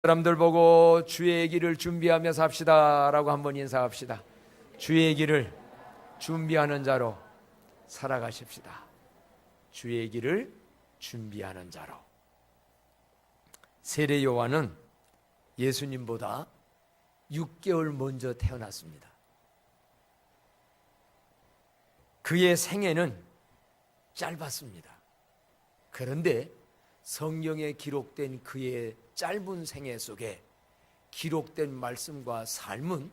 사람들 보고 주의 길을 준비하며 삽시다 라고 한번 인사합시다. 주의 길을 준비하는 자로 살아가십시다. 주의 길을 준비하는 자로. 세례 요한은 예수님보다 6개월 먼저 태어났습니다. 그의 생애는 짧았습니다. 그런데 성경에 기록된 그의 짧은 생애 속에 기록된 말씀과 삶은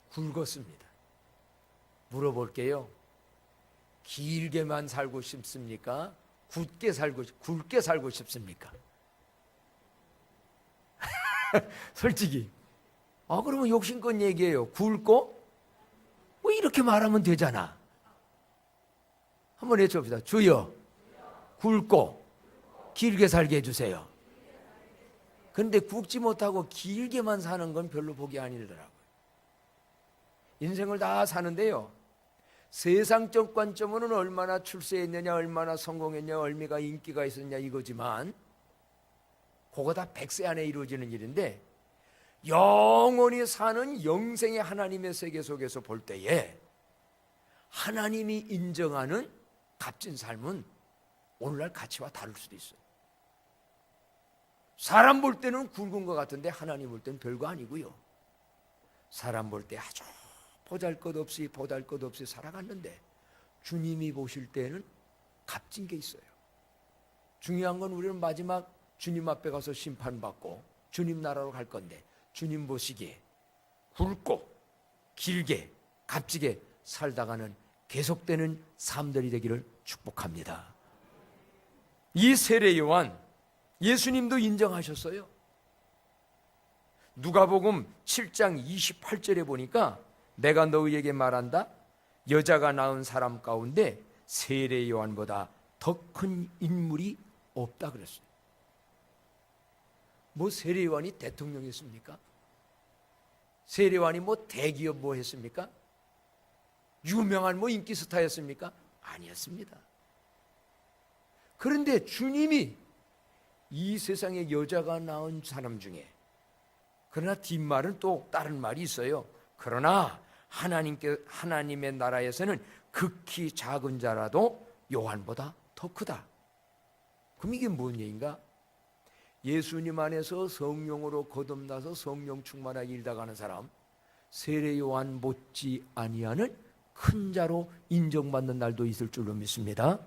굵었습니다. 물어볼게요. 길게만 살고 싶습니까? 굵게 살고 싶습니까? 솔직히. 그러면 욕심껏 얘기해요. 굵고? 뭐 이렇게 말하면 되잖아. 한번 외쳐봅시다. 주여, 굵고 길게 살게 해주세요. 그런데 굵지 못하고 길게만 사는 건 별로 복이 아니더라고요. 인생을 다 사는데요, 세상적 관점으로는 얼마나 출세했느냐, 얼마나 성공했냐, 얼마나 인기가 있었냐 이거지만 그거 다 100세 안에 이루어지는 일인데, 영원히 사는 영생의 하나님의 세계 속에서 볼 때에 하나님이 인정하는 값진 삶은 오늘날 가치와 다를 수도 있어요. 사람 볼 때는 굵은 것 같은데 하나님 볼 때는 별거 아니고요. 사람 볼 때 아주 보잘것없이 살아갔는데 주님이 보실 때는 값진 게 있어요. 중요한 건 우리는 마지막 주님 앞에 가서 심판받고 주님 나라로 갈 건데, 주님 보시기에 굵고 길게 값지게 살다가는 계속되는 삶들이 되기를 축복합니다. 이 세례 요한, 예수님도 인정하셨어요. 누가복음 7장 28절에 보니까 내가 너희에게 말한다, 여자가 낳은 사람 가운데 세례 요한보다 더 큰 인물이 없다 그랬어요. 뭐 세례 요한이 대통령이었습니까? 세례 요한이 뭐 대기업 뭐 했습니까? 유명한 뭐 인기 스타였습니까? 아니었습니다. 그런데 주님이 이 세상에 여자가 낳은 사람 중에, 그러나 뒷말은 또 다른 말이 있어요. 그러나 하나님의 나라에서는 극히 작은 자라도 요한보다 더 크다. 그럼 이게 뭔 얘기인가? 예수님 안에서 성령으로 거듭나서 성령 충만하게 일다가는 사람, 세례 요한 못지 아니하는 큰 자로 인정받는 날도 있을 줄로 믿습니다.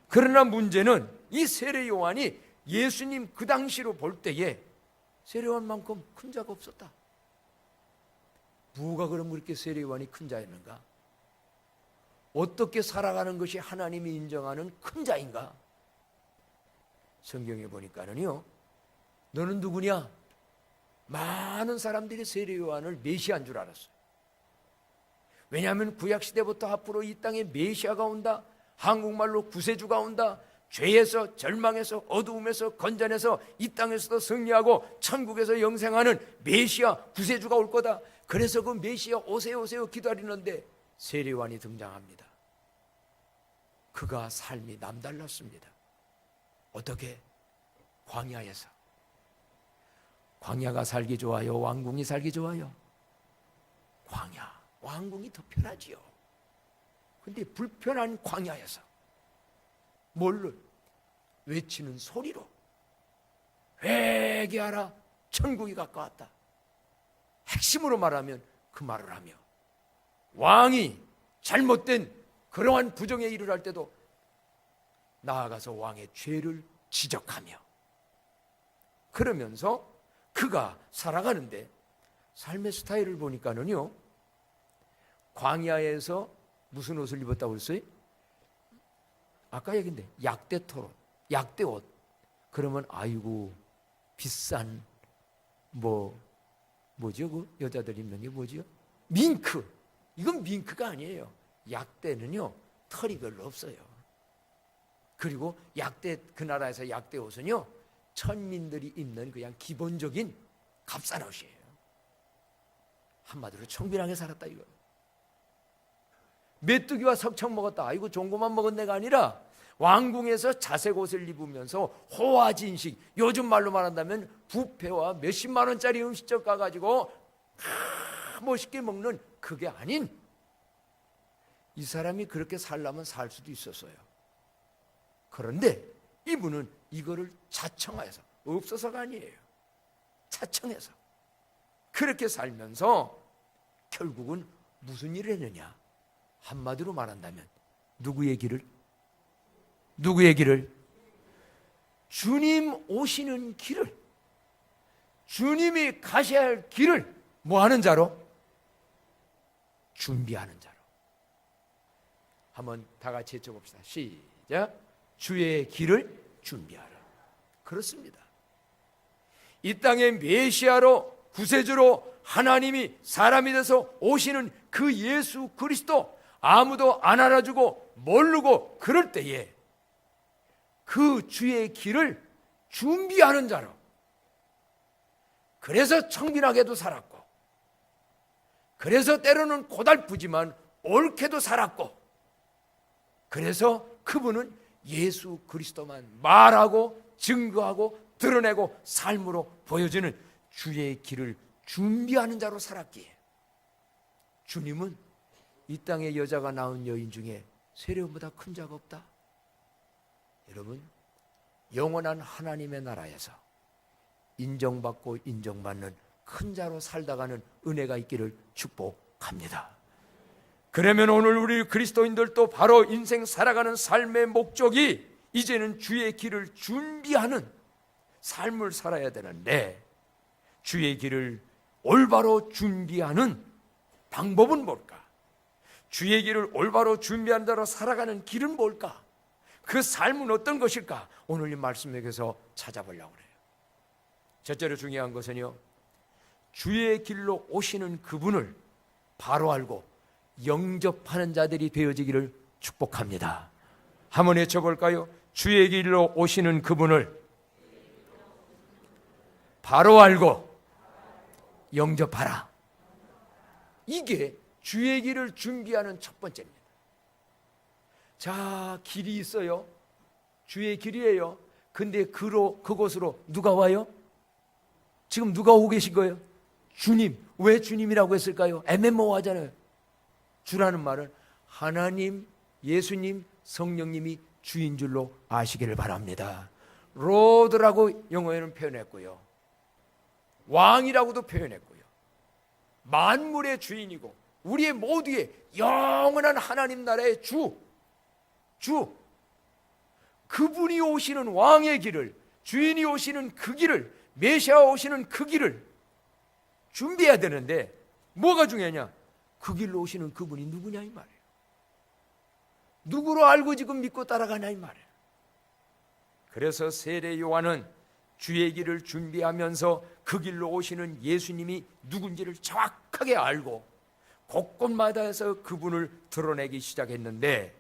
그러나 문제는 이 세례 요한이 예수님 그 당시로 볼 때에 세례 요한만큼 큰 자가 없었다. 누가 그럼 그렇게 세례 요한이 큰 자였는가? 어떻게 살아가는 것이 하나님이 인정하는 큰 자인가? 성경에 보니까는요, 너는 누구냐? 많은 사람들이 세례 요한을 메시아인 줄 알았어요. 왜냐하면 구약시대부터 앞으로 이 땅에 메시아가 온다, 한국말로 구세주가 온다, 죄에서 절망에서 어두움에서 건져내서 이 땅에서도 승리하고 천국에서 영생하는 메시아 구세주가 올 거다. 그래서 그 메시아 오세요 기다리는데 세례 요한이 등장합니다. 그가 삶이 남달랐습니다. 어떻게? 광야에서. 광야가 살기 좋아요? 왕궁이 살기 좋아요? 광야, 왕궁이 더 편하지요. 근데 불편한 광야에서 뭘로? 외치는 소리로 회개하라, 천국이 가까웠다. 핵심으로 말하면 그 말을 하며, 왕이 잘못된 그러한 부정에 일을 할 때도 나아가서 왕의 죄를 지적하며, 그러면서 그가 살아가는데 삶의 스타일을 보니까는요, 광야에서 무슨 옷을 입었다고 그랬어요? 아까 얘기인데 약대 털옷, 약대 옷. 그러면 아이고 비싼 뭐죠? 그 여자들 입는 게 뭐죠? 밍크. 이건 밍크가 아니에요. 약대는요 털이 별로 없어요. 그리고 약대, 그 나라에서 약대 옷은요 천민들이 입는 그냥 기본적인 값싼 옷이에요. 한마디로 청빈하게 살았다 이거예요. 메뚜기와 석청 먹었다, 아이고 좋은 것만 먹은 내가 아니라 왕궁에서 자색 옷을 입으면서 호화진식, 요즘 말로 말한다면 뷔페와 몇십만 원짜리 음식점 가가지고 멋있게 먹는 그게 아닌, 이 사람이 그렇게 살려면 살 수도 있었어요. 그런데 이분은 이거를 자청해서, 없어서가 아니에요, 자청해서 그렇게 살면서 결국은 무슨 일을 했느냐? 한마디로 말한다면 누구의 길을? 주님 오시는 길을, 주님이 가셔야 할 길을 뭐 하는 자로? 준비하는 자로. 한번 다 같이 외쳐봅시다. 시작. 주의 길을 준비하라. 그렇습니다. 이 땅에 메시아로, 구세주로 하나님이 사람이 돼서 오시는 그 예수 그리스도, 아무도 안 알아주고 모르고 그럴 때에 그 주의 길을 준비하는 자로, 그래서 청빈하게도 살았고, 그래서 때로는 고달프지만 옳게도 살았고, 그래서 그분은 예수 그리스도만 말하고 증거하고 드러내고 삶으로 보여주는 주의 길을 준비하는 자로 살았기에, 주님은 이 땅에 여자가 낳은 여인 중에 세례원보다 큰 자가 없다. 여러분, 영원한 하나님의 나라에서 인정받고 인정받는 큰 자로 살다가는 은혜가 있기를 축복합니다. 그러면 오늘 우리 그리스도인들도 바로 인생 살아가는 삶의 목적이 이제는 주의 길을 준비하는 삶을 살아야 되는데, 주의 길을 올바로 준비하는 방법은 뭘까? 주의 길을 올바로 준비하는 대로 살아가는 길은 뭘까? 그 삶은 어떤 것일까? 오늘 이 말씀에서 찾아보려고 해요. 첫째로 중요한 것은요, 주의 길로 오시는 그분을 바로 알고 영접하는 자들이 되어지기를 축복합니다. 한번 외쳐볼까요? 주의 길로 오시는 그분을 바로 알고 영접하라. 이게 주의 길을 준비하는 첫 번째입니다. 자, 길이 있어요. 주의 길이에요. 근데 그곳으로 누가 와요? 지금 누가 오고 계신 거예요? 주님. 왜 주님이라고 했을까요? 애매모호하잖아요. 주라는 말은 하나님, 예수님, 성령님이 주인 줄로 아시기를 바랍니다. 로드라고 영어에는 표현했고요, 왕이라고도 표현했고요, 만물의 주인이고 우리의 모두의 영원한 하나님 나라의 주, 그분이 오시는 왕의 길을, 주인이 오시는 그 길을, 메시아 오시는 그 길을 준비해야 되는데, 뭐가 중요하냐? 그 길로 오시는 그분이 누구냐 이 말이에요. 누구로 알고 지금 믿고 따라가냐 이 말이에요. 그래서 세례 요한은 주의 길을 준비하면서 그 길로 오시는 예수님이 누군지를 정확하게 알고 곳곳마다에서 그분을 드러내기 시작했는데,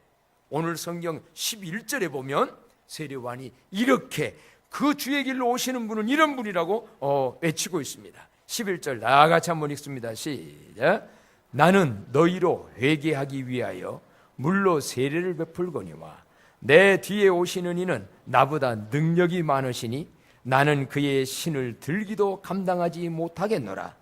오늘 성경 11절에 보면 세례 요한이 이렇게 그 주의 길로 오시는 분은 이런 분이라고 외치고 있습니다. 11절 나같이 한번 읽습니다. 시작. 나는 너희로 회개하기 위하여 물로 세례를 베풀거니와 내 뒤에 오시는 이는 나보다 능력이 많으시니 나는 그의 신을 들기도 감당하지 못하겠노라.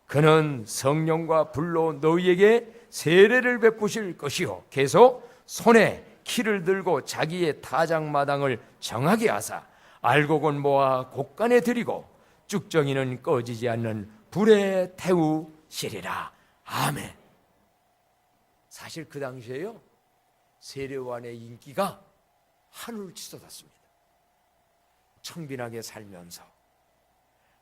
그는 성령과 불로 너희에게 세례를 베푸실 것이요, 계속 손에 키를 들고 자기의 타작마당을 정하게 하사 알곡은 모아 곡간에 들이고 쭉정이는 꺼지지 않는 불에 태우시리라. 아멘. 사실 그 당시에요, 세례요한의 인기가 하늘을 치솟았습니다. 청빈하게 살면서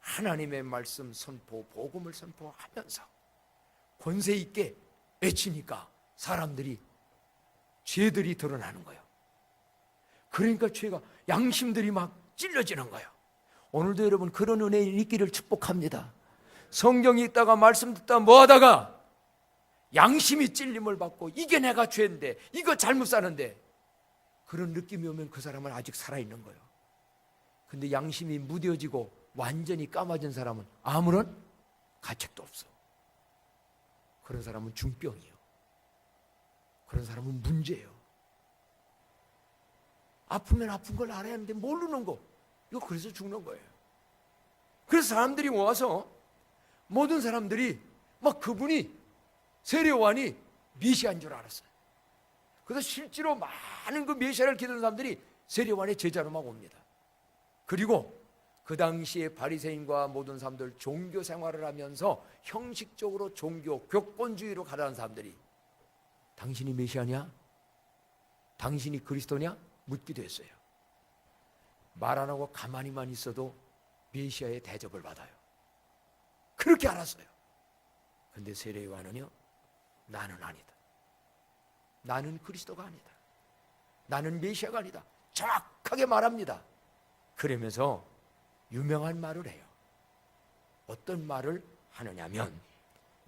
하나님의 말씀 선포, 복음을 선포하면서 권세 있게 외치니까 사람들이, 죄들이 드러나는 거예요. 그러니까 죄가, 양심들이 막 찔러지는 거예요. 오늘도 여러분 그런 은혜 있기를 축복합니다. 성경 읽다가 말씀 듣다 뭐 하다가 양심이 찔림을 받고 이게 내가 죄인데, 이거 잘못 사는데, 그런 느낌이 오면 그 사람은 아직 살아있는 거예요. 근데 양심이 무뎌지고 완전히 까마진 사람은 아무런 가책도 없어. 그런 사람은 중병이에요. 그런 사람은 문제예요. 아프면 아픈 걸 알아야 하는데 모르는 거, 이거 그래서 죽는 거예요. 그래서 사람들이 모아서 모든 사람들이 막 그분이 세례요한이 메시아인 줄 알았어요. 그래서 실제로 많은 그 메시아를 기다리는 사람들이 세례요한의 제자로 막 옵니다. 그리고 그 당시에 바리새인과 모든 사람들 종교 생활을 하면서 형식적으로 종교 교권주의로 가라는 사람들이 당신이 메시아냐? 당신이 그리스도냐? 묻기도 했어요. 말 안 하고 가만히만 있어도 메시아의 대접을 받아요. 그렇게 알았어요. 근데 세례요한은요, 나는 아니다. 나는 그리스도가 아니다. 나는 메시아가 아니다. 정확하게 말합니다. 그러면서 유명한 말을 해요. 어떤 말을 하느냐면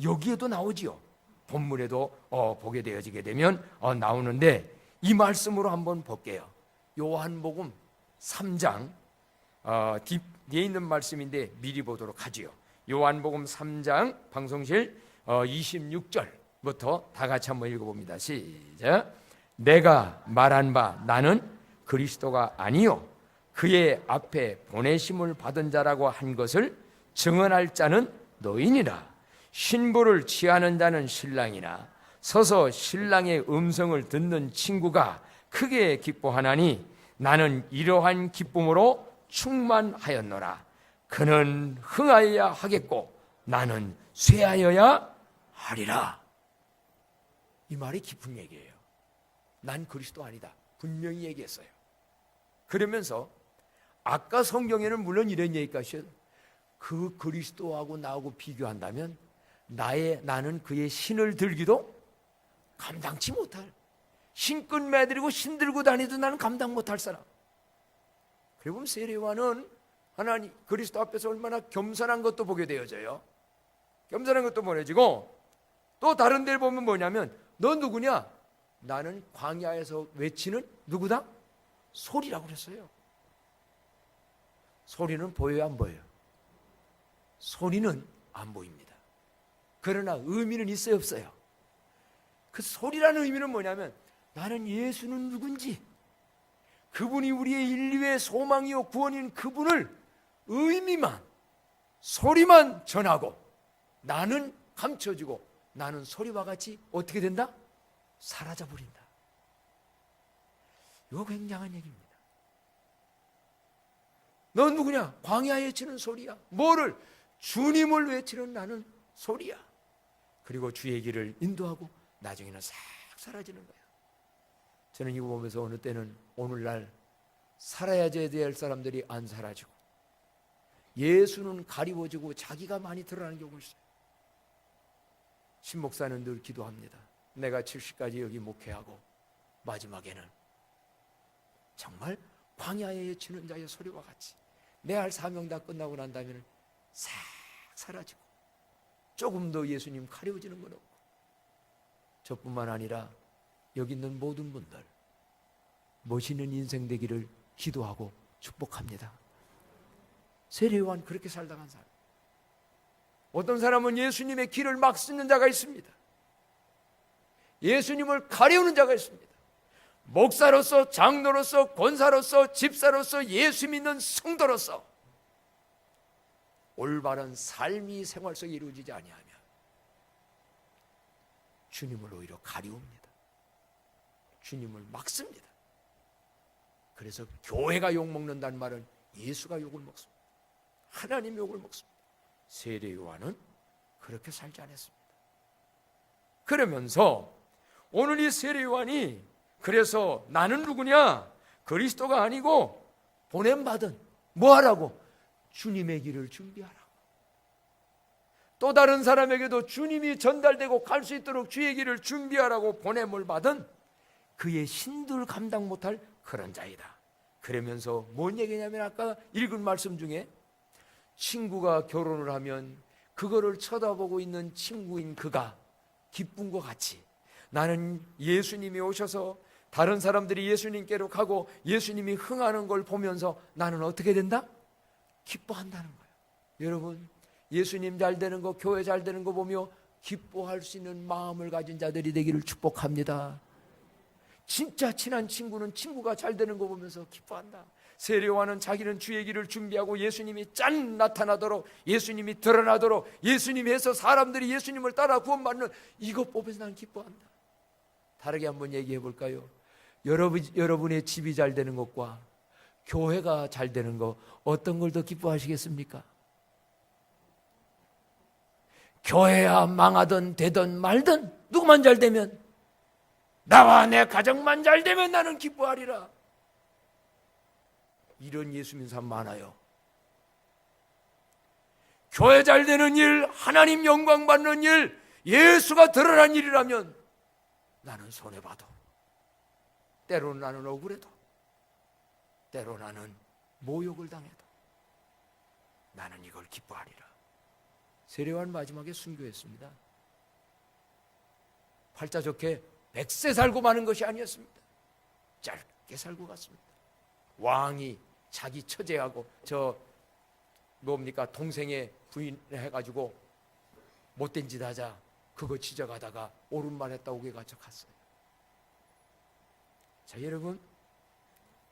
여기에도 나오지요. 본문에도 보게 되어지게 되면 나오는데 이 말씀으로 한번 볼게요. 요한복음 3장 뒤에 있는 말씀인데 미리 보도록 하지요. 요한복음 3장 방송실 26절부터 다 같이 한번 읽어봅니다. 시작. 내가 말한 바 나는 그리스도가 아니요 그의 앞에 보내심을 받은 자라고 한 것을 증언할 자는 너희니라. 신부를 취하는 자는 신랑이나 서서 신랑의 음성을 듣는 친구가 크게 기뻐하나니 나는 이러한 기쁨으로 충만하였노라. 그는 흥하여야 하겠고 나는 쇠하여야 하리라. 이 말이 깊은 얘기예요. 난 그리스도 아니다. 분명히 얘기했어요. 그러면서 아까 성경에는 물론 이런 얘기가 있어요. 그 그리스도하고 나하고 비교한다면 나는 그의 신을 들기도 감당치 못할, 신끝 매드리고 신 들고 다니도 나는 감당 못할 사람. 그리고 세례요한은 하나님 그리스도 앞에서 얼마나 겸손한 것도 보게 되어져요. 겸손한 것도 보내지고 또 다른 데를 보면 뭐냐면 너 누구냐? 나는 광야에서 외치는 누구다? 소리라고 그랬어요. 소리는 보여요, 안 보여요? 소리는 안 보입니다. 그러나 의미는 있어요, 없어요? 그 소리라는 의미는 뭐냐면 나는 예수는 누군지, 그분이 우리의 인류의 소망이요 구원인 그분을 의미만, 소리만 전하고 나는 감춰지고 나는 소리와 같이 어떻게 된다? 사라져버린다. 이거 굉장한 얘기입니다. 넌 누구냐? 광야에 외치는 소리야. 뭐를? 주님을 외치는 나는 소리야. 그리고 주의 길을 인도하고 나중에는 싹 사라지는 거야. 저는 이거 보면서 어느 때는 오늘날 살아야 될 사람들이 안 사라지고 예수는 가리워지고 자기가 많이 드러나는 경우가 있어요. 신 목사는 늘 기도합니다. 내가 70까지 여기 목회하고 마지막에는 정말 광야에 외치는 자의 소리와 같이 내 할 사명 다 끝나고 난 다음에는 싹 사라지고 조금 더 예수님 가려워지는 건 없고, 저뿐만 아니라 여기 있는 모든 분들 멋있는 인생 되기를 기도하고 축복합니다. 세례요한 그렇게 살다간 사람. 어떤 사람은 예수님의 길을 막 쓰는 자가 있습니다. 예수님을 가려우는 자가 있습니다. 목사로서, 장로로서, 권사로서, 집사로서, 예수 믿는 성도로서 올바른 삶이 생활 속에 이루어지지 아니하면 주님을 오히려 가리웁니다. 주님을 막습니다. 그래서 교회가 욕먹는다는 말은 예수가 욕을 먹습니다. 하나님 욕을 먹습니다. 세례요한은 그렇게 살지 않았습니다. 그러면서 오늘 이 세례요한이 그래서 나는 누구냐? 그리스도가 아니고 보냄받은 뭐 하라고? 주님의 길을 준비하라고. 또 다른 사람에게도 주님이 전달되고 갈 수 있도록 주의 길을 준비하라고 보냄을 받은 그의 신들 감당 못할 그런 자이다. 그러면서 뭔 얘기냐면 아까 읽은 말씀 중에 친구가 결혼을 하면 그거를 쳐다보고 있는 친구인 그가 기쁜 것 같이 나는 예수님이 오셔서 다른 사람들이 예수님께로 가고 예수님이 흥하는 걸 보면서 나는 어떻게 된다? 기뻐한다는 거예요. 여러분, 예수님 잘 되는 거, 교회 잘 되는 거 보며 기뻐할 수 있는 마음을 가진 자들이 되기를 축복합니다. 진짜 친한 친구는 친구가 잘 되는 거 보면서 기뻐한다. 세례요한은 자기는 주의 길을 준비하고 예수님이 짠 나타나도록, 예수님이 드러나도록, 예수님이 해서 사람들이 예수님을 따라 구원받는 이것 보면서 난 기뻐한다. 다르게 한번 얘기해 볼까요? 여러분의 집이 잘 되는 것과 교회가 잘 되는 것, 어떤 걸 더 기뻐하시겠습니까? 교회야 망하든 되든 말든 누구만 잘 되면, 나와 내 가정만 잘 되면 나는 기뻐하리라. 이런 예수 믿는 사람 많아요. 교회 잘 되는 일, 하나님 영광 받는 일, 예수가 드러난 일이라면 나는 손해봐도, 때로는 나는 억울해도, 때로 나는 모욕을 당해도 나는 이걸 기뻐하리라. 세례요한 마지막에 순교했습니다. 팔자 좋게 100세 살고 마는 것이 아니었습니다. 짧게 살고 갔습니다. 왕이 자기 처제하고 동생의 부인 해가지고 못된 짓 하자 그거 지적하다가 옳은 말 했다고 그게 갇혀 갔어요. 자, 여러분,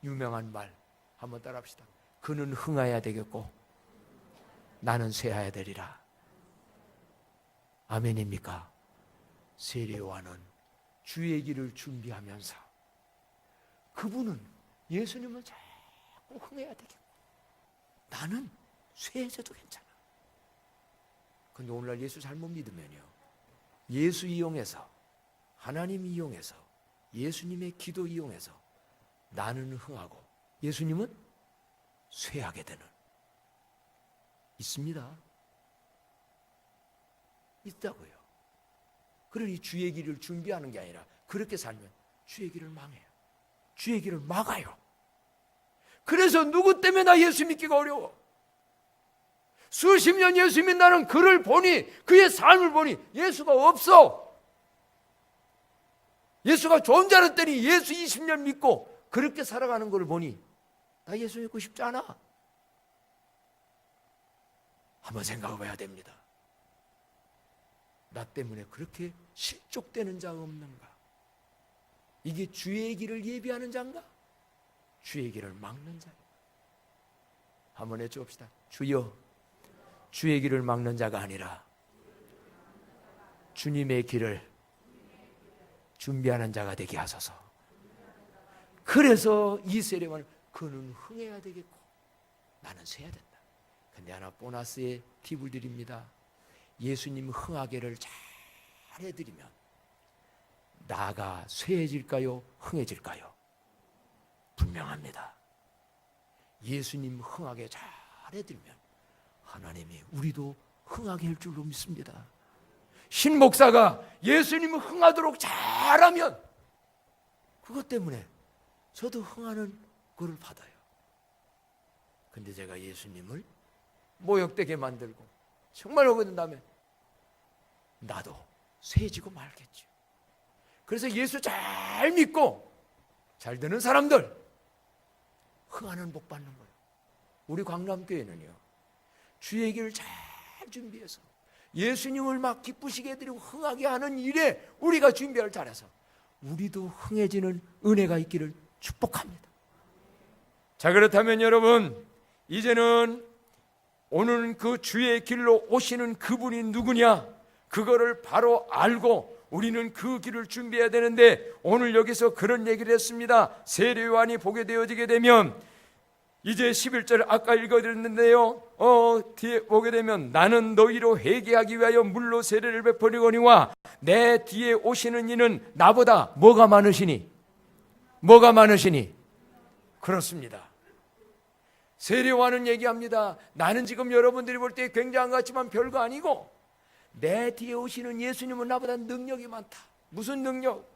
유명한 말 한번 따라합시다. 그는 흥하여야 되겠고 나는 쇠하여야 되리라. 아멘입니까? 세례요한은 주의 길을 준비하면서 그분은 예수님을 자꾸 흥해야 되겠고 나는 쇠해져도 괜찮아. 근데 오늘날 예수 잘못 믿으면요, 예수 이용해서, 하나님 이용해서, 예수님의 기도 이용해서 나는 흥하고 예수님은 쇠하게 되는, 있습니다. 있다고요. 그러니 주의 길을 준비하는 게 아니라 그렇게 살면 주의 길을 망해요. 주의 길을 막아요. 그래서 누구 때문에 나 예수 믿기가 어려워? 수십 년 예수 믿나는 그를 보니, 그의 삶을 보니 예수가 없어. 예수가 존재했더니 예수 20년 믿고 그렇게 살아가는 걸 보니 나 예수 믿고 싶지 않아. 한번 생각해 봐야 됩니다. 나 때문에 그렇게 실족되는 자가 없는가? 이게 주의 길을 예비하는 자인가? 주의 길을 막는 자야. 한번 해주옵시다. 주여, 주의 길을 막는 자가 아니라 주님의 길을 준비하는 자가 되게 하소서. 그래서 이 세례만 그는 흥해야 되겠고 나는 쇠야 된다. 근데 하나 보너스의 팁을 드립니다. 예수님 흥하게를 잘 해드리면 나가 쇠해질까요? 흥해질까요? 분명합니다. 예수님 흥하게 잘 해드리면 하나님이 우리도 흥하게 할 줄로 믿습니다. 신 목사가 예수님 흥하도록 잘하면 그것 때문에 저도 흥하는 거를 받아요. 근데 제가 예수님을 모욕되게 만들고 정말 오게 된다면 나도 쇠해지고 말겠죠. 그래서 예수 잘 믿고 잘 되는 사람들 흥하는 복 받는 거예요. 우리 광남교회는요, 주의 길을 잘 준비해서 예수님을 막 기쁘시게 해드리고 흥하게 하는 일에 우리가 준비를 잘해서 우리도 흥해지는 은혜가 있기를 축복합니다. 자, 그렇다면 여러분, 이제는 오늘 그 주의 길로 오시는 그분이 누구냐, 그거를 바로 알고 우리는 그 길을 준비해야 되는데, 오늘 여기서 그런 얘기를 했습니다. 세례요한이 보게 되어지게 되면 이제 11절 아까 읽어드렸는데요, 뒤에 보게 되면 나는 너희로 회개하기 위하여 물로 세례를 베풀리거니와 내 뒤에 오시는 이는 나보다 뭐가 많으시니? 뭐가 많으시니? 그렇습니다. 세례요한은 얘기합니다. 나는 지금 여러분들이 볼 때 굉장한 것 같지만 별거 아니고 내 뒤에 오시는 예수님은 나보다 능력이 많다. 무슨 능력?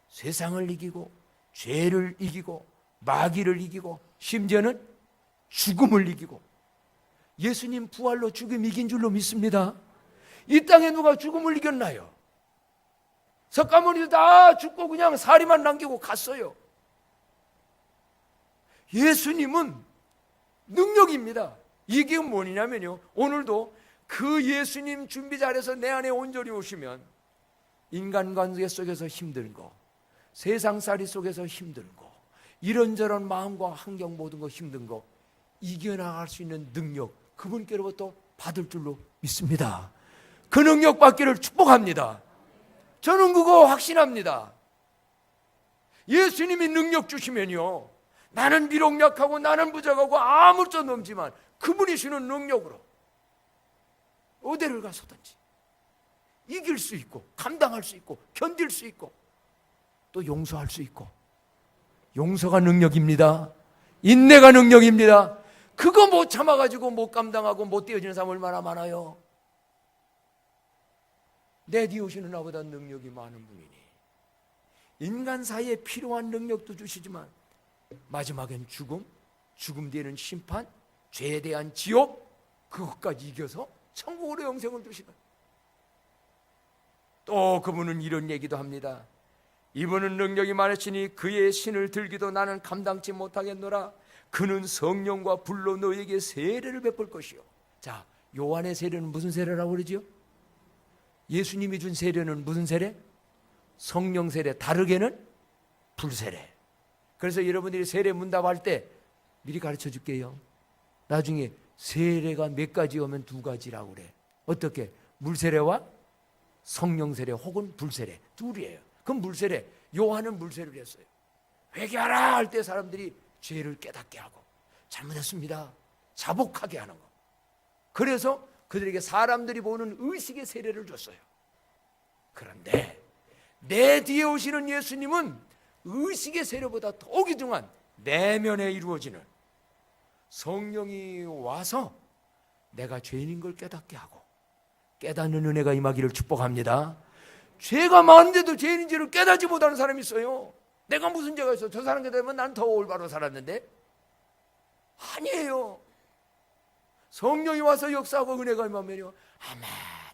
세상을 이기고 죄를 이기고 마귀를 이기고 심지어는 죽음을 이기고. 예수님 부활로 죽음 이긴 줄로 믿습니다. 이 땅에 누가 죽음을 이겼나요? 석가모니도 다 죽고 그냥 사리만 남기고 갔어요. 예수님은 능력입니다. 이게 뭐냐면요, 오늘도 그 예수님 준비 잘해서 내 안에 온전히 오시면 인간관계 속에서 힘든 거, 세상살이 속에서 힘든 거, 이런저런 마음과 환경 모든 거 힘든 거 이겨나갈 수 있는 능력 그분께로부터 받을 줄로 믿습니다. 그 능력 받기를 축복합니다. 저는 그거 확신합니다. 예수님이 능력 주시면요, 나는 비록 약하고 나는 부족하고 아무것도 없지만 그분이 주는 능력으로 어디를 가서든지 이길 수 있고 감당할 수 있고 견딜 수 있고 또 용서할 수 있고, 용서가 능력입니다. 인내가 능력입니다. 그거 못 참아가지고 못 감당하고 못 떼어지는 사람 얼마나 많아요. 내 뒤에 오시는 나보다 능력이 많은 분이니 인간 사이에 필요한 능력도 주시지만 마지막엔 죽음, 죽음 뒤에는 심판, 죄에 대한 지옥, 그것까지 이겨서 천국으로 영생을 주시는. 또 그분은 이런 얘기도 합니다. 이분은 능력이 많으시니 그의 신을 들기도 나는 감당치 못하겠노라. 그는 성령과 불로 너에게 세례를 베풀 것이요. 자, 요한의 세례는 무슨 세례라고 그러지요? 예수님이 준 세례는 무슨 세례? 성령 세례. 다르게는 불세례. 그래서 여러분들이 세례 문답할 때 미리 가르쳐 줄게요. 나중에 세례가 몇 가지 오면 두 가지라고 그래. 어떻게? 물세례와 성령 세례 혹은 불세례 둘이에요. 그럼 물세례, 요한은 물세례를 했어요. 회개하라 할 때 사람들이 죄를 깨닫게 하고 잘못했습니다 자복하게 하는 거. 그래서 그들에게 사람들이 보는 의식의 세례를 줬어요. 그런데 내 뒤에 오시는 예수님은 의식의 세례보다 더 귀중한 내면에 이루어지는 성령이 와서 내가 죄인인 걸 깨닫게 하고 깨닫는 은혜가 임하기를 축복합니다. 죄가 많은데도 죄인인지를 깨닫지 못하는 사람이 있어요. 내가 무슨 죄가 있어? 저 사람 되면 난 더 올바로 살았는데. 아니에요. 성령이 와서 역사하고 은혜가 임하면요, 아마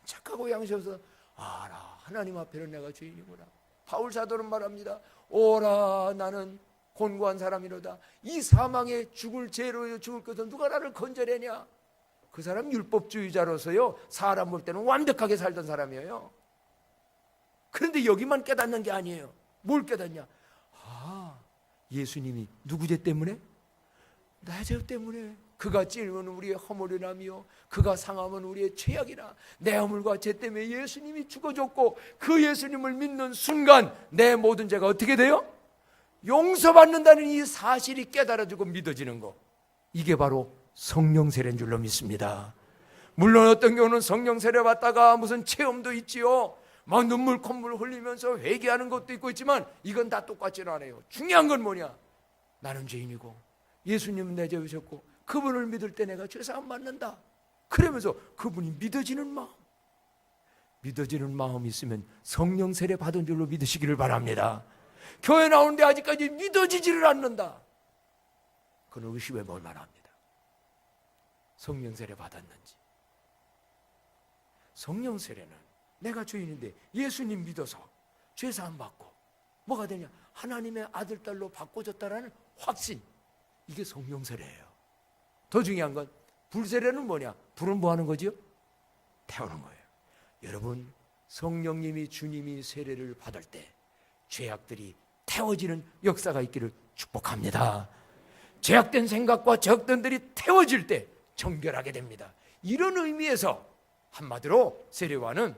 착하고 양심없어 알아, 하나님 앞에는 내가 죄인이구나. 바울 사도는 말합니다. 오라, 나는 곤고한 사람이로다. 이 사망에 죽을 죄로 죽을 것은 누가 나를 건져내냐. 그 사람 율법주의자로서요, 사람 볼 때는 완벽하게 살던 사람이에요. 그런데 여기만 깨닫는 게 아니에요. 뭘 깨닫냐? 아, 예수님이 누구 죄 때문에? 나 죄 때문에. 그가 찔면 우리의 허물이라며 그가 상하면 우리의 죄악이라. 내 허물과 죄 때문에 예수님이 죽어줬고 그 예수님을 믿는 순간 내 모든 죄가 어떻게 돼요? 용서받는다는 이 사실이 깨달아지고 믿어지는 거. 이게 바로 성령 세례인 줄로 믿습니다. 물론 어떤 경우는 성령 세례 받다가 무슨 체험도 있지요. 막 눈물 콧물 흘리면서 회개하는 것도 있고 있지만 이건 다 똑같지는 않아요. 중요한 건 뭐냐? 나는 죄인이고 예수님은 내 죄 오셨고 그분을 믿을 때 내가 죄사함 받는다. 그러면서 그분이 믿어지는 마음, 믿어지는 마음이 있으면 성령 세례 받은 줄로 믿으시기를 바랍니다. 교회 나오는데 아직까지 믿어지지를 않는다. 그는 의심해 볼 만합니다. 성령 세례 받았는지. 성령 세례는 내가 죄인인데 예수님 믿어서 죄사함 받고 뭐가 되냐? 하나님의 아들 딸로 바꿔줬다라는 확신. 이게 성령 세례예요. 더 중요한 건 불세례는 뭐냐? 불은 뭐 하는 거지요? 태우는 거예요. 여러분, 성령님이 주님이 세례를 받을 때 죄악들이 태워지는 역사가 있기를 축복합니다. 죄악된 생각과 죄악들이 태워질 때 정결하게 됩니다. 이런 의미에서 한마디로 세례와는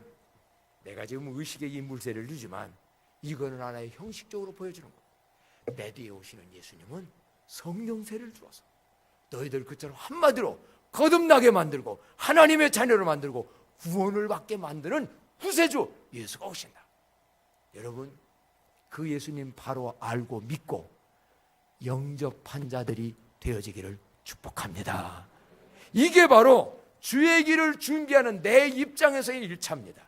내가 지금 의식의 이 물세례를 주지만 이거는 하나의 형식적으로 보여주는 겁니다. 내 뒤에 오시는 예수님은 성령 세례를 주어서 너희들 그처럼 한마디로 거듭나게 만들고 하나님의 자녀를 만들고 구원을 받게 만드는 구세주 예수가 오신다. 여러분, 그 예수님 바로 알고 믿고 영접한 자들이 되어지기를 축복합니다. 이게 바로 주의 길을 준비하는 내 입장에서의 일차입니다.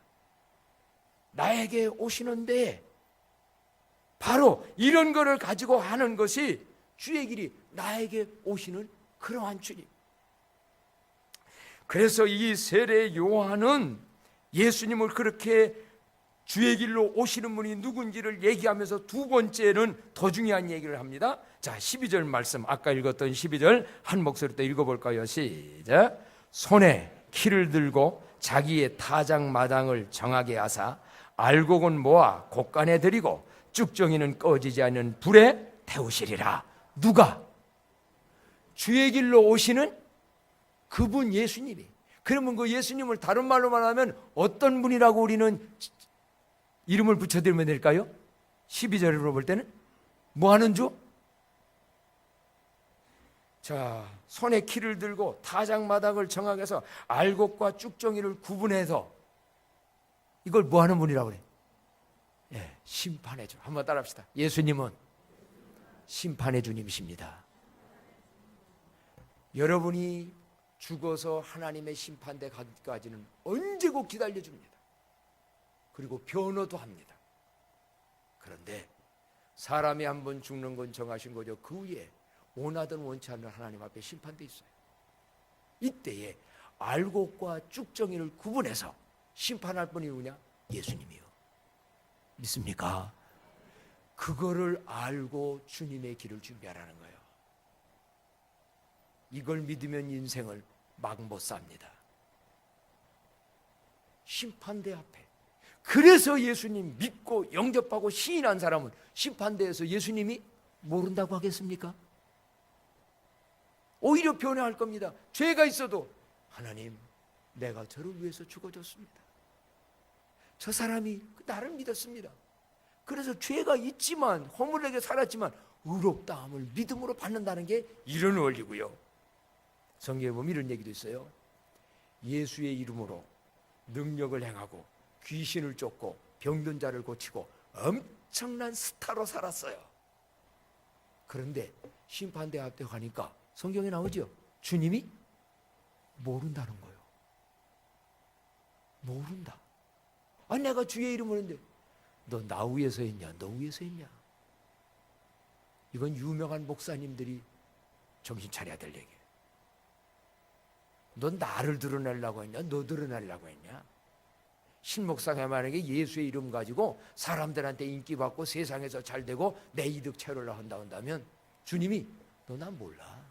나에게 오시는데 바로 이런 거를 가지고 하는 것이 주의 길이 나에게 오시는 그러한 주님. 그래서 이 세례 요한은 예수님을 그렇게 주의 길로 오시는 분이 누군지를 얘기하면서 두 번째는 더 중요한 얘기를 합니다. 자, 12절 말씀, 아까 읽었던 12절 한 목소리 때 읽어볼까요? 시작. 손에 키를 들고 자기의 타작마당을 정하게 하사 알곡은 모아 곡간에 들이고 쭉정이는 꺼지지 않는 불에 태우시리라. 누가? 주의 길로 오시는 그분 예수님이. 그러면 그 예수님을 다른 말로 말하면 어떤 분이라고 우리는 이름을 붙여드리면 될까요? 12절으로 볼 때는 뭐 하는 주? 자, 손에 키를 들고 타작마당을 정하게 해서 알곡과 쭉정이를 구분해서 이걸 뭐 하는 분이라고 그래? 예, 심판의 주. 한번 따라합시다. 예수님은 심판의 주님이십니다. 여러분이 죽어서 하나님의 심판대 가기까지는 언제고 기다려줍니다. 그리고 변호도 합니다. 그런데 사람이 한 번 죽는 건 정하신 거죠. 그 위에 원하든 원치 않는 하나님 앞에 심판돼 있어요. 이때에 알곡과 쭉정이를 구분해서 심판할 분이 누구냐? 예수님이요. 믿습니까? 그거를 알고 주님의 길을 준비하라는 거예요. 이걸 믿으면 인생을 막 못 삽니다. 심판대 앞에. 그래서 예수님 믿고 영접하고 시인한 사람은 심판대에서 예수님이 모른다고 하겠습니까? 오히려 변화할 겁니다. 죄가 있어도 하나님, 내가 저를 위해서 죽어줬습니다. 저 사람이 나를 믿었습니다. 그래서 죄가 있지만 허물에게 살았지만 의롭다함을 믿음으로 받는다는 게 이런 원리고요. 성경에 보면 이런 얘기도 있어요. 예수의 이름으로 능력을 행하고 귀신을 쫓고 병든 자를 고치고 엄청난 스타로 살았어요. 그런데 심판대 앞에 가니까 성경에 나오죠. 주님이 모른다는 거예요. 모른다. 아니 내가 주의 이름을 했는데 너 나 위해서 했냐? 너 위해서 했냐? 이건 유명한 목사님들이 정신 차려야 될 얘기예요. 넌 나를 드러내려고 했냐? 너 드러내려고 했냐? 신목사가 만약에 예수의 이름 가지고 사람들한테 인기 받고 세상에서 잘 되고 내 이득 채우려고 한다면 주님이 너 난 몰라.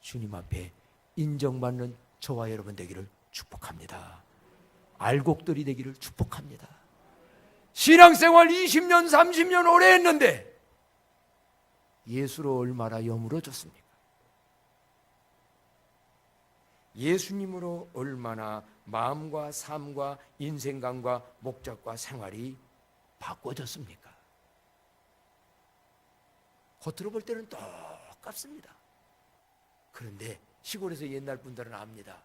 주님 앞에 인정받는 저와 여러분 되기를 축복합니다. 알곡들이 되기를 축복합니다. 신앙생활 20년 30년 오래 했는데 예수로 얼마나 여물어졌습니까? 예수님으로 얼마나 마음과 삶과 인생관과 목적과 생활이 바꿔졌습니까? 겉으로 볼 때는 똑같습니다. 그런데 시골에서 옛날 분들은 압니다.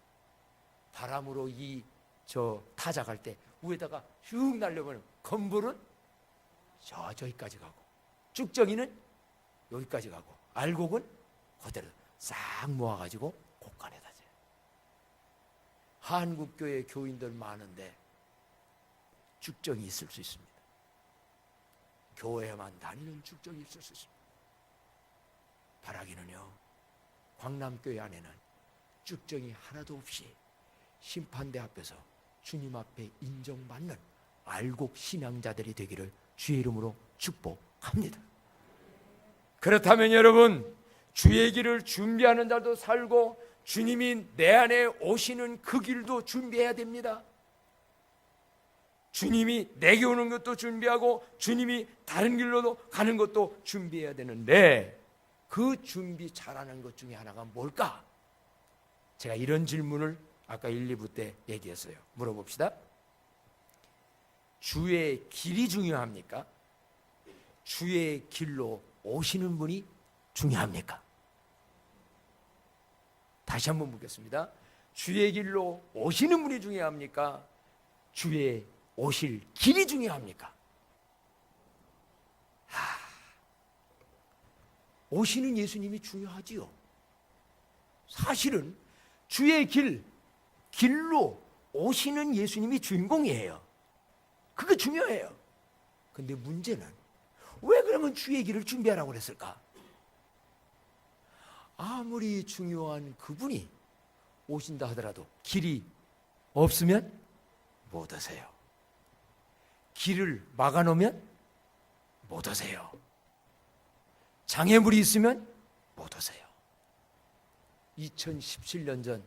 바람으로 타작할 때 위에다가 슉 날려보면 건불은 저기까지 가고 쭉정이는 여기까지 가고 알곡은 그대로 싹 모아가지고 곳간에다 재. 한국교회 교인들 많은데 쭉정이 있을 수 있습니다. 교회만 다니는 쭉정이 있을 수 있습니다. 바라기는요, 광남교회 안에는 쭉정이 하나도 없이 심판대 앞에서 주님 앞에 인정받는 알곡 신앙자들이 되기를 주의 이름으로 축복합니다. 그렇다면 여러분, 주의 길을 준비하는 자도 살고 주님이 내 안에 오시는 그 길도 준비해야 됩니다. 주님이 내게 오는 것도 준비하고 주님이 다른 길로도 가는 것도 준비해야 되는데 그 준비 잘하는 것 중에 하나가 뭘까? 제가 이런 질문을 아까 1, 2부 때 얘기했어요. 물어봅시다. 주의 길이 중요합니까? 주의 길로 오시는 분이 중요합니까? 다시 한번 묻겠습니다. 주의 길로 오시는 분이 중요합니까? 주의 오실 길이 중요합니까? 오시는 예수님이 중요하지요. 사실은 주의 길로 오시는 예수님이 주인공이에요. 그게 중요해요. 근데 문제는 왜 그러면 주의 길을 준비하라고 그랬을까? 아무리 중요한 그분이 오신다 하더라도 길이 없으면 못 오세요. 길을 막아놓으면 못 오세요. 장애물이 있으면 못 오세요. 2017년 전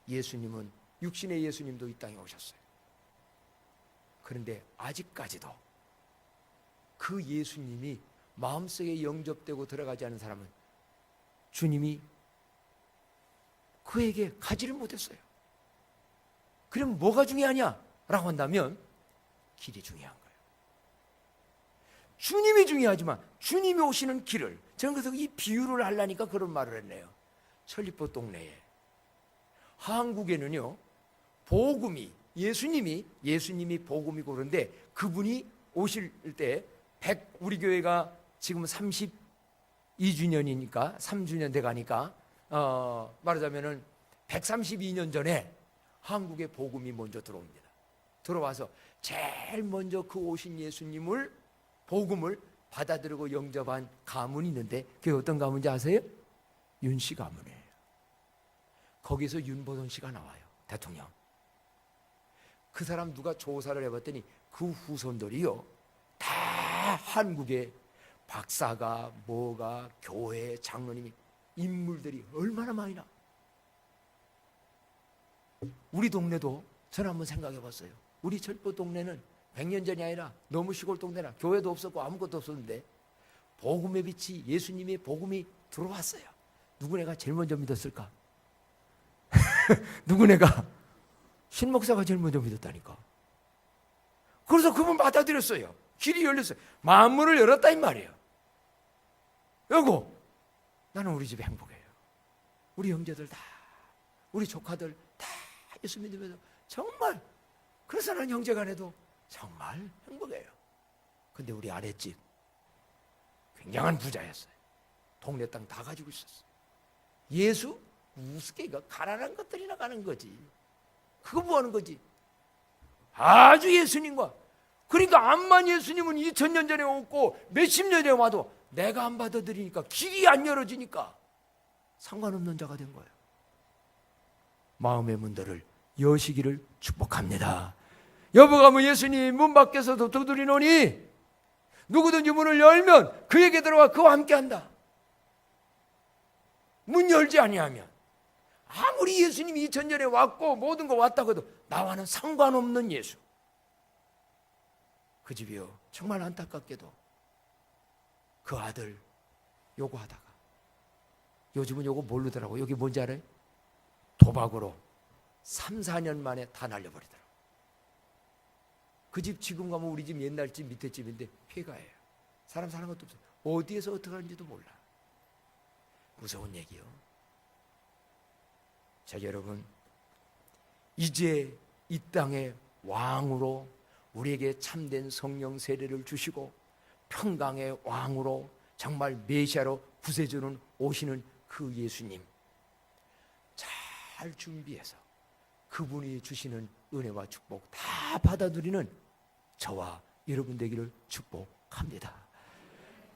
예수님은 육신의 예수님도 이 땅에 오셨어요. 그런데 아직까지도 그 예수님이 마음속에 영접되고 들어가지 않은 사람은 주님이 그에게 가지를 못했어요. 그럼 뭐가 중요하냐? 라고 한다면 길이 중요한 거예요. 주님이 중요하지만 주님이 오시는 길을, 저는 그래서 이 비유를 하려니까 그런 말을 했네요. 천리포 동네에, 한국에는요, 복음이, 예수님이 복음이고, 그런데 그분이 오실 때 우리 교회가 지금 32주년이니까 3주년 돼가니까 말하자면은 132년 전에 한국에 복음이 먼저 들어옵니다. 들어와서 제일 먼저 그 오신 예수님을, 복음을 받아들이고 영접한 가문이 있는데, 그게 어떤 가문인지 아세요? 윤씨 가문이에요. 거기서 윤보선 씨가 나와요, 대통령. 그 사람 누가 조사를 해봤더니 그 후손들이요, 다 한국에 박사가 뭐가 교회 장로님이, 인물들이 얼마나 많이 나. 우리 동네도 저는 한번 생각해 봤어요. 우리 철포 동네는 100년 전이 아니라 너무 시골 동네라 교회도 없었고 아무것도 없었는데 복음의 빛이, 예수님의 복음이 들어왔어요. 누구네가 제일 먼저 믿었을까? 누구네가? 신목사가 제일 먼저 믿었다니까. 그래서 그분 받아들였어요. 길이 열렸어요. 만문을 열었다 이 말이에요. 여보, 나는 우리 집에 행복해요. 우리 형제들 다, 우리 조카들 다 예수 믿으면서 정말, 그래서 나는 형제간에도 정말 행복해요. 근데 우리 아랫집 굉장한 부자였어요. 동네 땅 다 가지고 있었어요. 예수? 우습게 이거 가난한 것들이나 가는 거지. 그거 뭐 하는 거지? 아주 예수님과, 그러니까 암만 예수님은 2000년 전에 왔고 몇십 년 전에 와도 내가 안 받아들이니까, 길이 안 열어지니까 상관없는 자가 된 거예요. 마음의 문들을 여시기를 축복합니다. 여보가 뭐 예수님 문 밖에서도 두드리노니 누구든지 문을 열면 그에게 들어가 그와 함께한다. 문 열지 아니하면, 아무리 예수님이 2000년에 왔고 모든 거 왔다고 해도 나와는 상관없는 예수. 그 집이요, 정말 안타깝게도 그 아들 요구하다가, 요즘은 요거 모르더라고. 여기 뭔지 알아요? 도박으로 3, 4년 만에 다 날려버리더라고. 그 집 지금 가면 우리 집 옛날 집 밑에 집인데 폐가예요. 사람 사는 것도 없어요. 어디에서 어떻게 하는지도 몰라. 무서운 얘기요. 자, 여러분, 이제 이 땅의 왕으로 우리에게 참된 성령 세례를 주시고 평강의 왕으로 정말 메시아로 구세주는 오시는 그 예수님, 잘 준비해서 그분이 주시는 은혜와 축복 다 받아들이는 저와 여러분 되기를 축복합니다.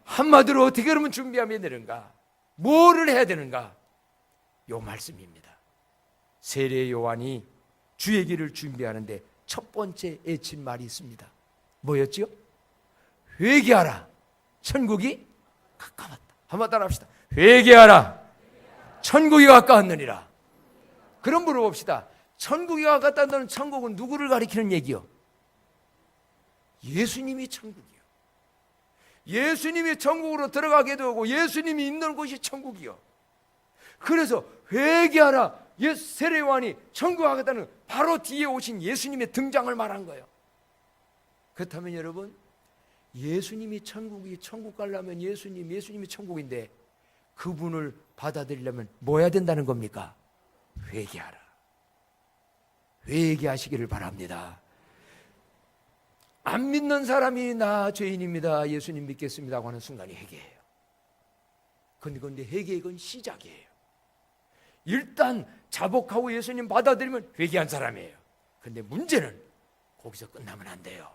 한마디로 어떻게 그러면 준비하면 되는가? 뭐를 해야 되는가? 요 말씀입니다. 세례 요한이 주의 길을 준비하는데 첫 번째 애친 말이 있습니다. 뭐였죠? 회개하라, 천국이 가까웠다. 한번 따라합시다. 회개하라, 천국이 가까웠느니라. 그럼 물어봅시다. 천국이 가까웠다는 천국은 누구를 가리키는 얘기요? 예수님이 천국이요. 예수님이 천국으로 들어가게 되고 예수님이 있는 곳이 천국이요. 그래서 회개하라, 세례요한이 천국 가겠다는 바로 뒤에 오신 예수님의 등장을 말한 거예요. 그렇다면 여러분, 예수님이 천국 가려면 예수님이 천국인데 그분을 받아들이려면 뭐 해야 된다는 겁니까? 회개하라. 회개하시기를 바랍니다. 안 믿는 사람이 나 죄인입니다, 예수님 믿겠습니다 하고 하는 순간이 회개예요. 그런데 회개의 건 시작이에요. 일단 자복하고 예수님 받아들이면 회개한 사람이에요. 그런데 문제는 거기서 끝나면 안 돼요.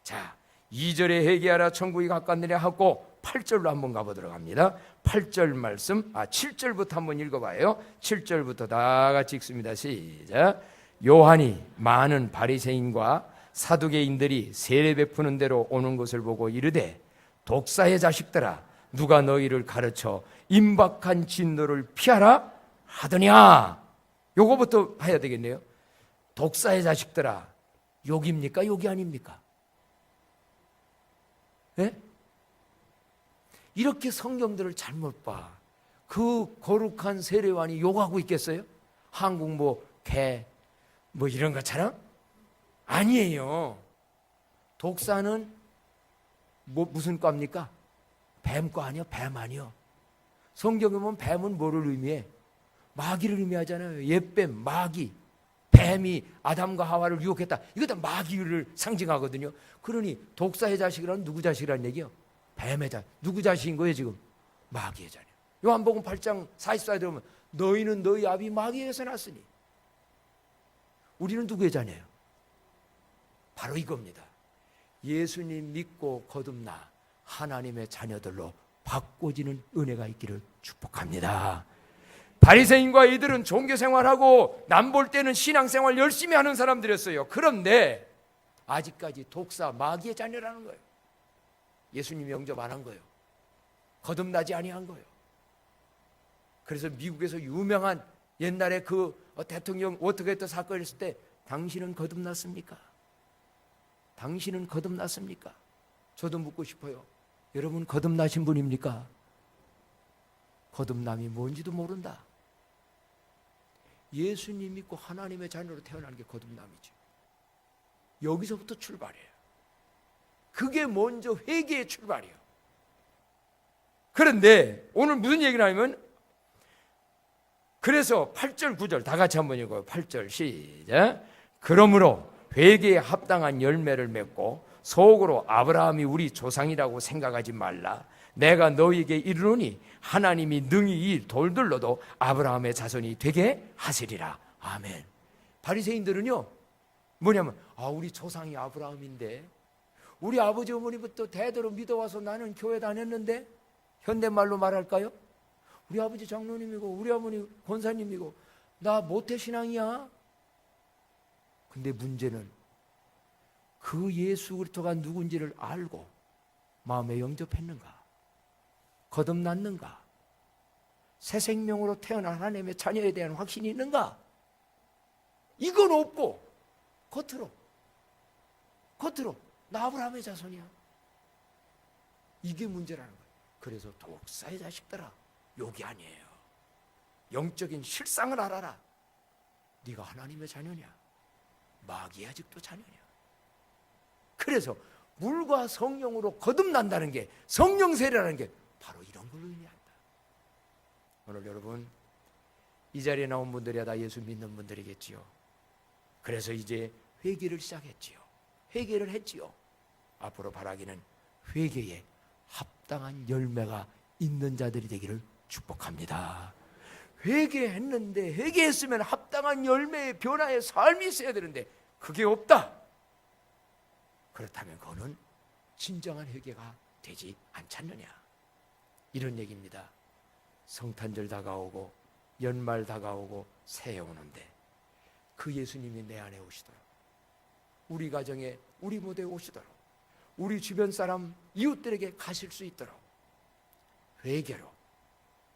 자, 2절에 회개하라 천국이 가까웠느냐 하고 8절로 한번 가보도록 합니다. 8절 말씀, 7절부터 한번 읽어봐요. 7절부터 다 같이 읽습니다. 시작. 요한이 많은 바리새인과 사두개인들이 세례 베푸는 대로 오는 것을 보고 이르되, 독사의 자식들아, 누가 너희를 가르쳐 임박한 진노를 피하라 하더냐. 요거부터 해야 되겠네요. 독사의 자식들아, 욕입니까? 욕이 아닙니까? 예? 이렇게 성경들을 잘못 봐. 그 거룩한 세례관이 욕하고 있겠어요? 한국 개 이런 것처럼? 아니에요. 독사는 무슨 과입니까? 뱀과 아니요? 뱀 아니요? 성경에 보면 뱀은 뭐를 의미해? 마귀를 의미하잖아요. 옛뱀, 마귀. 뱀이 아담과 하와를 유혹했다. 이거 다 마귀를 상징하거든요. 그러니 독사의 자식이란 누구 자식이란 얘기요? 뱀의 자식. 누구 자식인 거예요 지금? 마귀의 자녀. 요한복음 8장 44에 들어오면 너희는 너희 아비 마귀에게서 났으니. 우리는 누구의 자녀예요? 바로 이겁니다. 예수님 믿고 거듭나 하나님의 자녀들로 바꿔지는 은혜가 있기를 축복합니다. 바리새인과 이들은 종교생활하고 남볼 때는 신앙생활 열심히 하는 사람들이었어요. 그런데 아직까지 독사 마귀의 자녀라는 거예요. 예수님 영접 안 한 거예요. 거듭나지 아니한 거예요. 그래서 미국에서 유명한 옛날에 그 대통령 워터게이트 사건이 있을 때 당신은 거듭났습니까? 당신은 거듭났습니까? 저도 묻고 싶어요. 여러분 거듭나신 분입니까? 거듭남이 뭔지도 모른다. 예수님 믿고 하나님의 자녀로 태어나는 게 거듭남이죠. 여기서부터 출발이에요. 그게 먼저 회개의 출발이에요. 그런데 오늘 무슨 얘기를 하냐면 그래서 8절 9절 다 같이 한번 읽어요. 8절 시작. 그러므로 회개에 합당한 열매를 맺고 속으로 아브라함이 우리 조상이라고 생각하지 말라. 내가 너희에게 이르노니 하나님이 능히 이 돌들로도 아브라함의 자손이 되게 하시리라. 아멘. 바리새인들은요 뭐냐면 우리 조상이 아브라함인데 우리 아버지 어머니부터 대대로 믿어와서 나는 교회 다녔는데 현대말로 말할까요? 우리 아버지 장로님이고 우리 어머니 권사님이고 나 모태신앙이야. 근데 문제는 그 예수 그리스도가 누군지를 알고 마음에 영접했는가? 거듭났는가? 새 생명으로 태어난 하나님의 자녀에 대한 확신이 있는가? 이건 없고 겉으로 나 아브라함의 자손이야. 이게 문제라는 거예요. 그래서 독사의 자식들아 욕이 아니에요. 영적인 실상을 알아라. 네가 하나님의 자녀냐? 마귀의 아직도 자녀냐? 그래서 물과 성령으로 거듭난다는 게 성령 세례라는 게 바로 이런 걸 의미한다. 오늘 여러분 이 자리에 나온 분들이 다 예수 믿는 분들이겠지요. 그래서 이제 회개를 시작했지요. 회개를 했지요. 앞으로 바라기는 회개에 합당한 열매가 있는 자들이 되기를 축복합니다. 회개했는데 회개했으면 합당한 열매의 변화의 삶이 있어야 되는데 그게 없다. 그렇다면 그거는 진정한 회개가 되지 않겠느냐 이런 얘기입니다. 성탄절 다가오고 연말 다가오고 새해 오는데 그 예수님이 내 안에 오시도록 우리 가정에 우리 무대에 오시도록 우리 주변 사람 이웃들에게 가실 수 있도록 회개로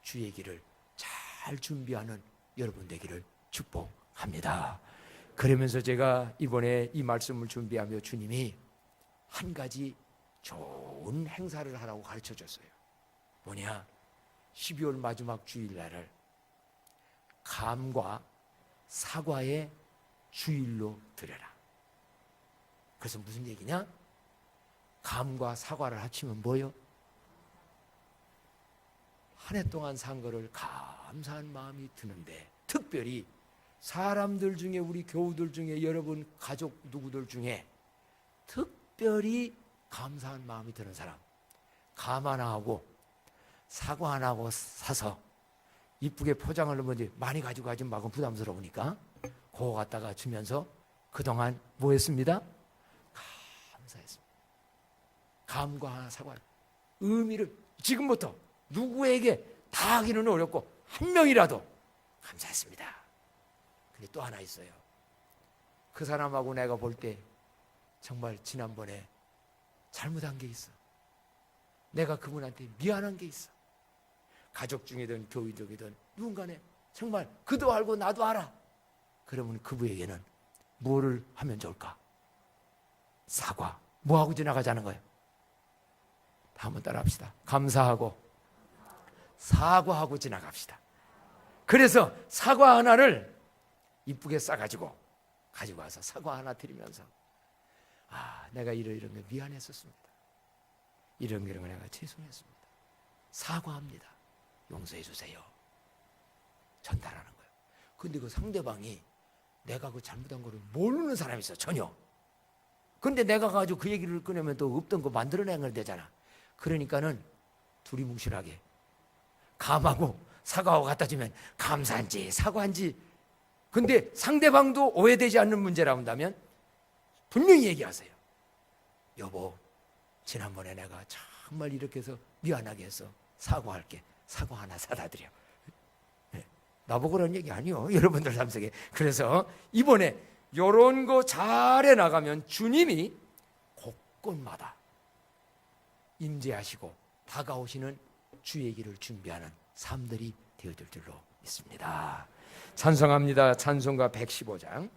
주의 길을 잘 준비하는 여러분 되기를 축복합니다. 그러면서 제가 이번에 이 말씀을 준비하며 주님이 한 가지 좋은 행사를 하라고 가르쳐 줬어요. 뭐냐? 12월 마지막 주일날을 감과 사과의 주일로 드려라. 그래서 무슨 얘기냐? 감과 사과를 합치면 뭐요? 한 해 동안 산 거를 감사한 마음이 드는데 특별히 사람들 중에 우리 교우들 중에 여러분 가족 누구들 중에 특별히 감사한 마음이 드는 사람 감 하나 하고 사과 하나 하고 사서 이쁘게 포장을 넣으면 많이 가지고 가지 말고 부담스러우니까 그거 갖다가 주면서 그동안 뭐 했습니다? 감사했습니다. 감과 하나 사과 의미를 지금부터 누구에게 다 하기는 어렵고 한 명이라도 감사했습니다. 근데 또 하나 있어요. 그 사람하고 내가 볼 때 정말 지난번에 잘못한 게 있어. 내가 그분한테 미안한 게 있어. 가족 중이든 교회 중이든 누군가네 정말 그도 알고 나도 알아. 그러면 그분에게는 뭐를 하면 좋을까? 사과. 뭐하고 지나가자는 거예요? 한번 따라합시다. 감사하고 사과하고 지나갑시다. 그래서 사과 하나를 이쁘게 싸가지고 가지고 와서 사과 하나 드리면서 내가 이런 게 미안했었습니다. 이런 게 내가 죄송했습니다. 사과합니다. 용서해 주세요. 전달하는 거예요. 근데 그 상대방이 내가 그 잘못한 거를 모르는 사람이 있어, 전혀. 근데 내가 가지고 그 얘기를 꺼내면 또 없던 거 만들어내는 되잖아. 그러니까는 둘이 뭉실하게 감하고 사과하고 갖다 주면 감사한지 사과한지. 근데 상대방도 오해되지 않는 문제라 한다면 분명히 얘기하세요. 여보, 지난번에 내가 정말 이렇게 해서 미안하게 해서 사과할게. 사과 하나 사다 드려. 나보고 그런 얘기 아니요, 여러분들 삶 속에. 그래서 이번에 이런 거 잘해 나가면 주님이 곳곳마다 임재하시고 다가오시는 주의 길을 준비하는 삶들이 되어질 줄로 믿습니다. 찬송합니다. 찬송가 115장